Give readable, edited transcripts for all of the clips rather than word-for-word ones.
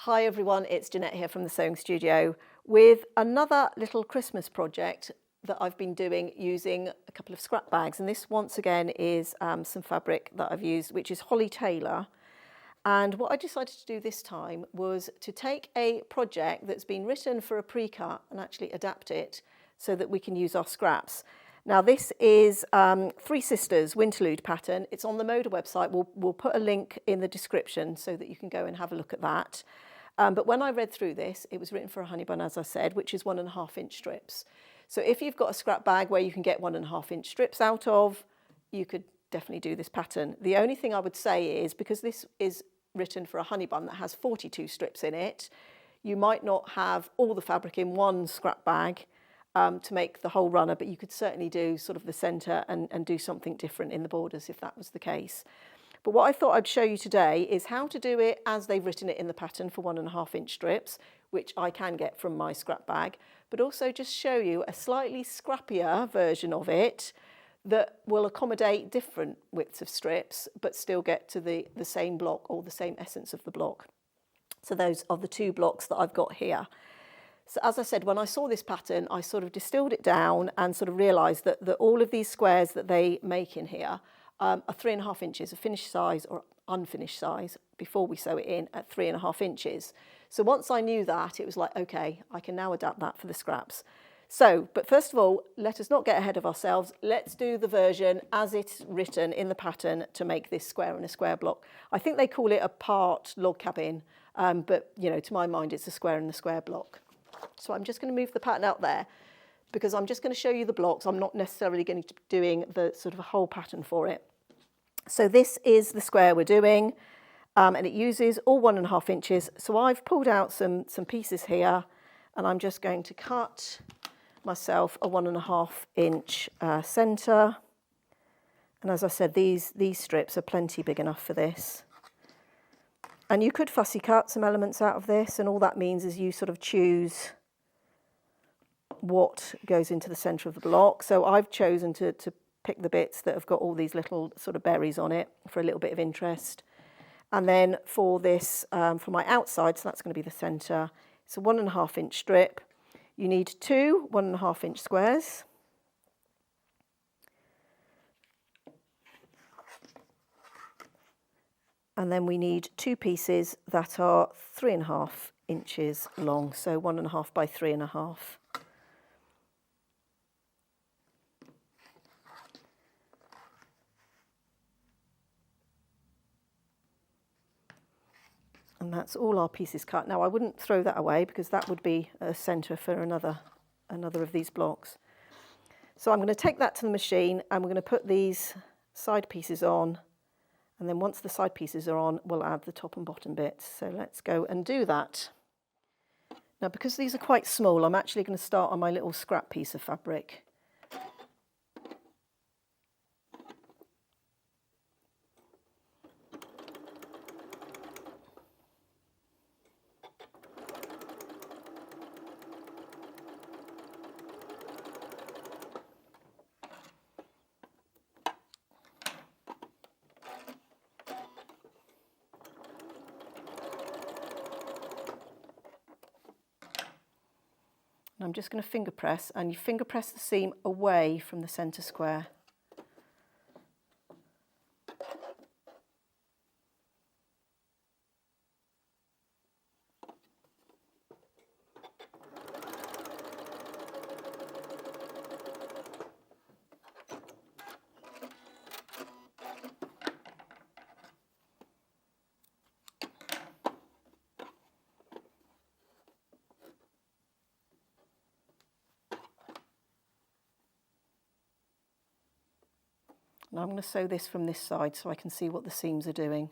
Hi everyone, it's Jeanette here from the Sewing Studio with another little Christmas project that I've been doing using a couple of scrap bags, and this once again is some fabric that I've used, which is Holly Taylor. And what I decided to do this time was to take a project that's been written for a pre-cut and actually adapt it so that we can use our scraps. Now this is Three Sisters Winterlude pattern. It's on the Moda website. We'll put a link in the description so that you can go and have a look at that. But when I read through this, it was written for a honey bun, as I said, which is 1.5 inch strips. So if you've got a scrap bag where you can get 1.5 inch strips out of, you could definitely do this pattern. The only thing I would say is, because this is written for a honey bun that has 42 strips in it, you might not have all the fabric in one scrap bag to make the whole runner, but you could certainly do sort of the centre and do something different in the borders if that was the case. But what I thought I'd show you today is how to do it as they've written it in the pattern for 1.5 inch strips, which I can get from my scrap bag, but also just show you a slightly scrappier version of it that will accommodate different widths of strips, but still get to the same block or the same essence of the block. So those are the two blocks that I've got here. So as I said, when I saw this pattern, I sort of distilled it down and sort of realised that all of these squares that they make in here are 3.5 inches, a finished size or unfinished size before we sew it in at 3.5 inches. So once I knew that, it was like, okay, I can now adapt that for the scraps. So, but first of all, let us not get ahead of ourselves. Let's do the version as it's written in the pattern to make this square and a square block. I think they call it a part log cabin, but you know, to my mind, it's a square and a square block. So I'm just going to move the pattern out there because I'm just going to show you the blocks. I'm not necessarily going to be doing the sort of a whole pattern for it. So this is the square we're doing, and it uses all 1.5 inches. So I've pulled out some pieces here, and I'm just going to cut myself a 1.5 inch centre. And as I said, these strips are plenty big enough for this. And you could fussy cut some elements out of this, and all that means is you sort of choose what goes into the centre of the block. So I've chosen to pick the bits that have got all these little sort of berries on it for a little bit of interest. And then for this, for my outside, so that's going to be the centre, it's a 1.5 inch strip. You need two 1.5 inch squares. And then we need two pieces that are 3.5 inches long, so 1.5 by 3.5. And that's all our pieces cut. Now I wouldn't throw that away because that would be a centre for another of these blocks. So I'm going to take that to the machine and we're going to put these side pieces on, and then once the side pieces are on, we'll add the top and bottom bits. So let's go and do that. Now because these are quite small, I'm actually going to start on my little scrap piece of fabric. And I'm just going to finger press, and you finger press the seam away from the centre square. Now I'm going to sew this from this side so I can see what the seams are doing.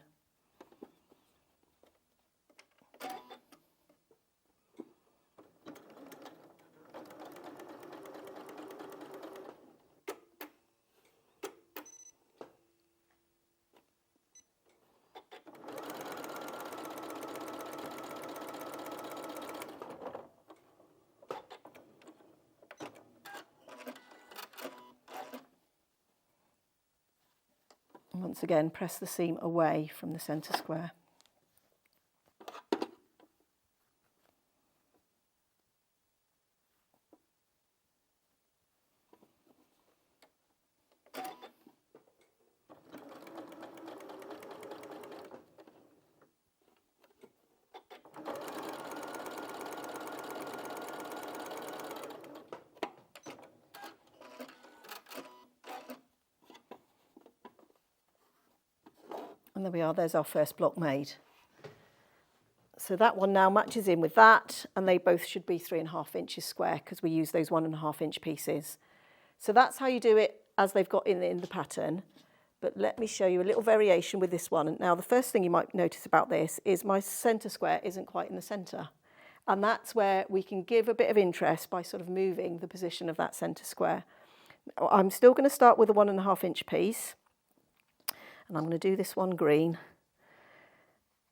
Once again, press the seam away from the centre square. And there we are, there's our first block made. So that one now matches in with that, and they both should be 3.5 inches square because we use those 1.5 inch pieces. So that's how you do it as they've got in the pattern. But let me show you a little variation with this one. Now, the first thing you might notice about this is my centre square isn't quite in the centre. And that's where we can give a bit of interest by sort of moving the position of that centre square. Now, I'm still going to start with a 1.5 inch piece. And I'm going to do this one green.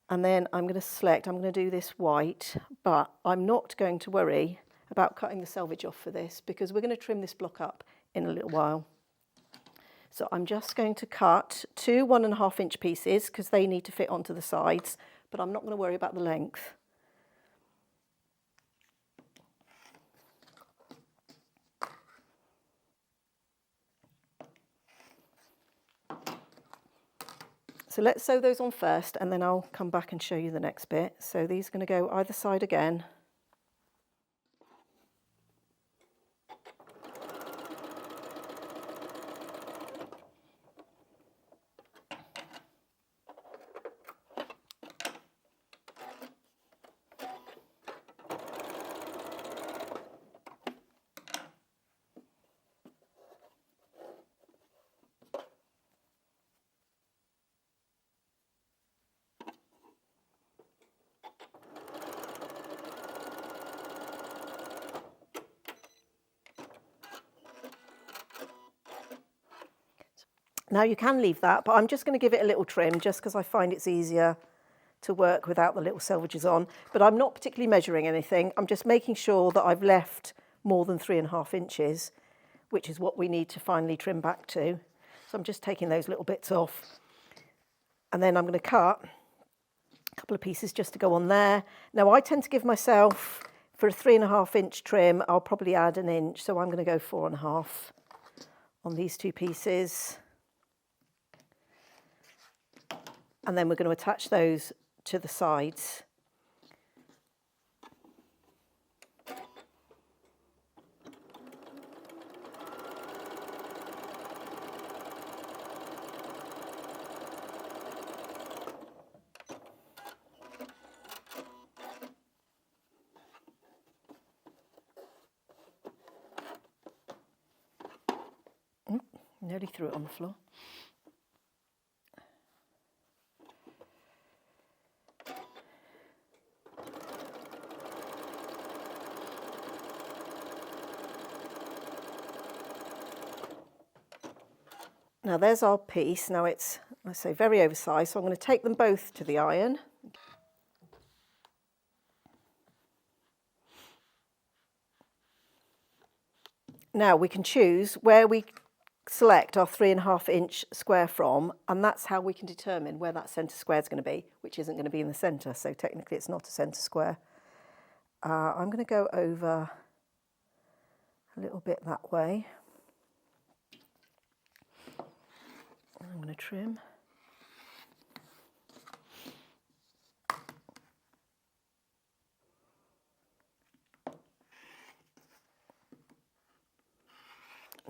And then I'm going to do this white. But I'm not going to worry about cutting the selvage off for this because we're going to trim this block up in a little while. So I'm just going to cut 2 1.5 inch pieces because they need to fit onto the sides, but I'm not going to worry about the length. So let's sew those on first and then I'll come back and show you the next bit. So these are going to go either side again. Now you can leave that, but I'm just going to give it a little trim just because I find it's easier to work without the little selvages on. But I'm not particularly measuring anything. I'm just making sure that I've left more than 3.5 inches, which is what we need to finally trim back to. So I'm just taking those little bits off. And then I'm going to cut a couple of pieces just to go on there. Now I tend to give myself, for a 3.5 inch trim, I'll probably add 1 inch. So I'm going to go 4.5 on these 2 pieces. And then we're going to attach those to the sides. Nearly threw it on the floor. Now there's our piece. Now it's, let's say, very oversized, so I'm going to take them both to the iron. Now we can choose where we select our 3.5 inch square from, and that's how we can determine where that centre square is going to be, which isn't going to be in the centre, so technically it's not a centre square. I'm going to go over a little bit that way. I'm going to trim.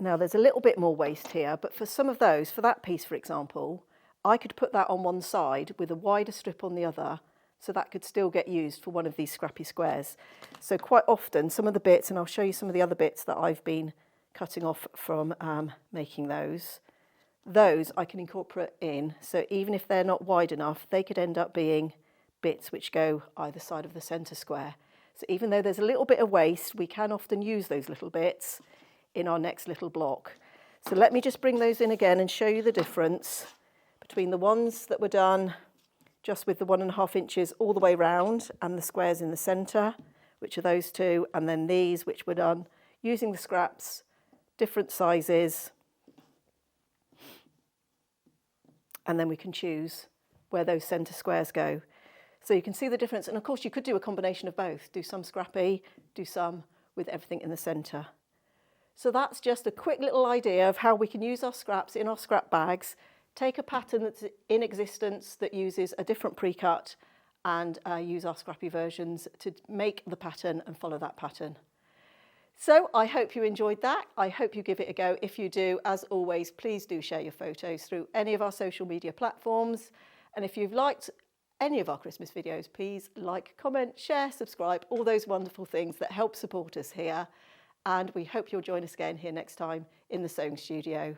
Now there's a little bit more waste here, but for some of those, for that piece for example, I could put that on one side with a wider strip on the other, so that could still get used for one of these scrappy squares. So quite often some of the bits, and I'll show you some of the other bits that I've been cutting off from making those I can incorporate in. So even if they're not wide enough, they could end up being bits which go either side of the centre square. So even though there's a little bit of waste, we can often use those little bits in our next little block. So let me just bring those in again and show you the difference between the ones that were done just with the 1.5 inches all the way round and the squares in the centre, which are those 2, and then these which were done using the scraps, different sizes, and then we can choose where those centre squares go. So you can see the difference, and of course you could do a combination of both, do some scrappy, do some with everything in the centre. So that's just a quick little idea of how we can use our scraps in our scrap bags, take a pattern that's in existence that uses a different pre-cut and use our scrappy versions to make the pattern and follow that pattern. So I hope you enjoyed that. I hope you give it a go. If you do, as always, please do share your photos through any of our social media platforms. And if you've liked any of our Christmas videos, please like, comment, share, subscribe, all those wonderful things that help support us here. And we hope you'll join us again here next time in the sewing studio.